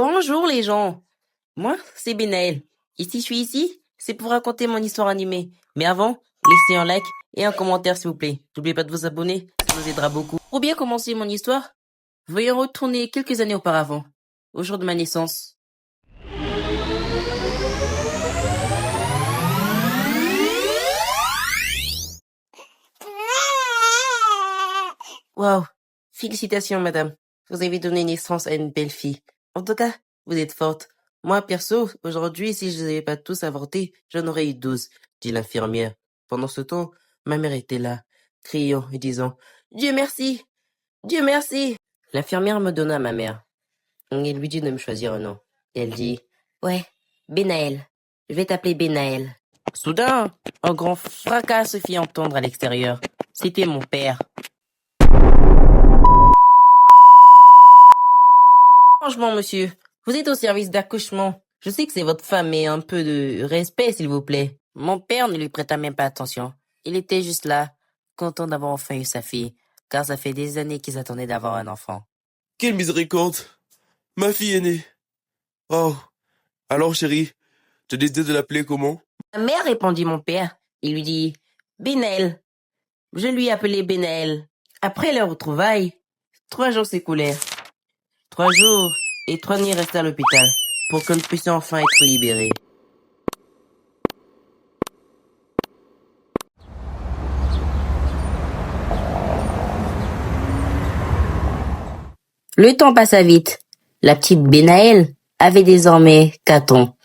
Bonjour les gens, moi c'est Benaël. Ici je suis ici, c'est pour raconter mon histoire animée. Mais avant, laissez un like et un commentaire s'il vous plaît. N'oubliez pas de vous abonner, ça nous aidera beaucoup. Pour bien commencer mon histoire, veuillez retourner quelques années auparavant, au jour de ma naissance. Waouh, félicitations madame, vous avez donné naissance à une belle fille. En tout cas, vous êtes forte. Moi, perso, aujourd'hui, si je n'avais pas tous avorté, j'en aurais eu 12, dit l'infirmière. Pendant ce temps, ma mère était là, criant et disant Dieu merci! Dieu merci! L'infirmière me donna ma mère. Elle lui dit de me choisir un nom. Elle dit Ouais, Benaël. Je vais t'appeler Benaël. Soudain, un grand fracas se fit entendre à l'extérieur. C'était mon père. Franchement, monsieur, vous êtes au service d'accouchement. Je sais que c'est votre femme, mais un peu de respect, s'il vous plaît. Mon père ne lui prêta même pas attention. Il était juste là, content d'avoir enfin eu sa fille, car ça fait des années qu'ils attendaient d'avoir un enfant. Quelle miséricorde! Ma fille est née. Oh. Alors, chérie, tu as décidé de l'appeler comment? Ma mère, répondit mon père. Il lui dit Benaël. Je lui ai appelé Benaël. Après leur retrouvailles, 3 jours s'écoulèrent. 3 jours et 3 nuits restées à l'hôpital pour que nous puissions enfin être libérés. Le temps passa vite. La petite Benaël avait désormais 4 ans.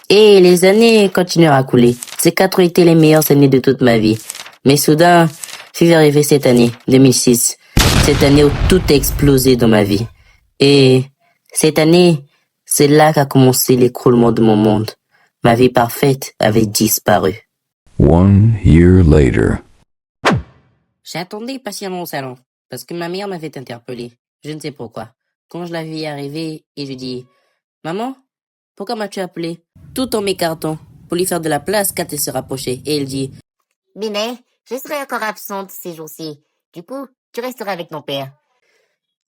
Et les années continuèrent à couler. Ces 4 ont été les meilleures années de toute ma vie. Mais soudain, fut arrivée cette année, 2006. Cette année où tout a explosé dans ma vie. Et cette année, c'est là qu'a commencé l'écroulement de mon monde. Ma vie parfaite avait disparu. 1 year later. J'attendais patiemment au salon, parce que ma mère m'avait interpellé. Je ne sais pourquoi. Quand je la vis arriver, et je dis « Maman, pourquoi m'as-tu appelé ?» Tout en m'écartant, pour lui faire de la place quand elle se rapprochait. Et elle dit « Binet, je serai encore absente ces jours-ci. Du coup, tu resteras avec ton père. »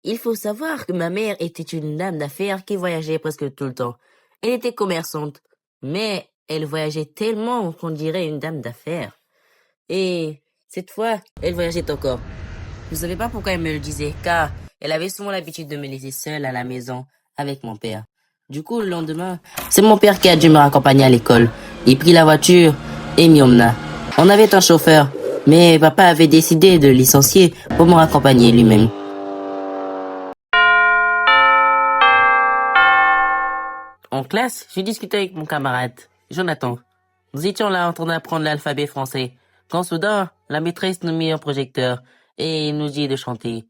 Il faut savoir que ma mère était une dame d'affaires qui voyageait presque tout le temps. Elle était commerçante, mais elle voyageait tellement qu'on dirait une dame d'affaires. Et cette fois, elle voyageait encore. Je ne savais pas pourquoi elle me le disait, car elle avait souvent l'habitude de me laisser seule à la maison avec mon père. Du coup, le lendemain, c'est mon père qui a dû me raccompagner à l'école. Il prit la voiture et m'y emmena. On avait un chauffeur, mais papa avait décidé de le licencier pour me raccompagner lui-même. En classe, j'ai discuté avec mon camarade, Jonathan. Nous étions là en train d'apprendre l'alphabet français, quand soudain, la maîtresse nous mit un projecteur et nous dit de chanter.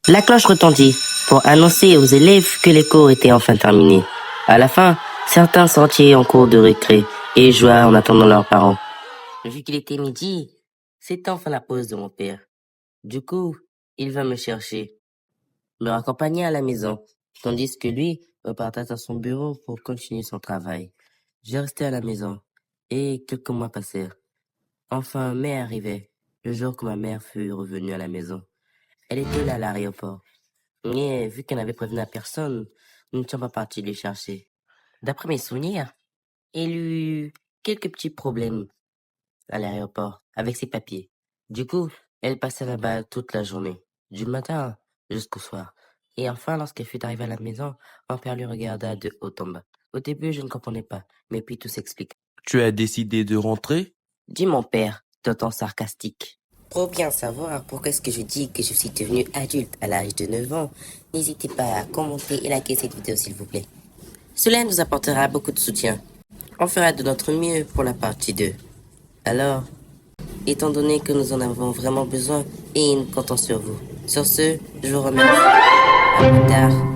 La cloche retentit pour annoncer aux élèves que les cours étaient enfin terminés. À la fin, certains sortaient en cours de récré et jouaient en attendant leurs parents. Vu qu'il était midi, c'était enfin la pause de mon père. Du coup, il vint me chercher, me raccompagner à la maison, tandis que lui repartait à son bureau pour continuer son travail. J'ai resté à la maison et quelques mois passèrent. Enfin, mai arrivait, le jour que ma mère fut revenue à la maison. Elle était là à l'aéroport. Mais vu qu'elle n'avait prévenu à personne, nous ne sommes pas partis les chercher. D'après mes souvenirs, elle eut quelques petits problèmes à l'aéroport avec ses papiers. Du coup, elle passait là-bas toute la journée, du matin jusqu'au soir. Et enfin, lorsqu'elle fut arrivée à la maison, mon père lui regarda de haut en bas. Au début, je ne comprenais pas, mais puis tout s'explique. Tu as décidé de rentrer? Dit mon père, d'un ton sarcastique. Pour bien savoir pourquoi est-ce que je dis que je suis devenu adulte à l'âge de 9 ans, n'hésitez pas à commenter et liker cette vidéo s'il vous plaît. Cela nous apportera beaucoup de soutien. On fera de notre mieux pour la partie 2. Alors, étant donné que nous en avons vraiment besoin et nous comptons sur vous. Sur ce, je vous remercie. À plus tard.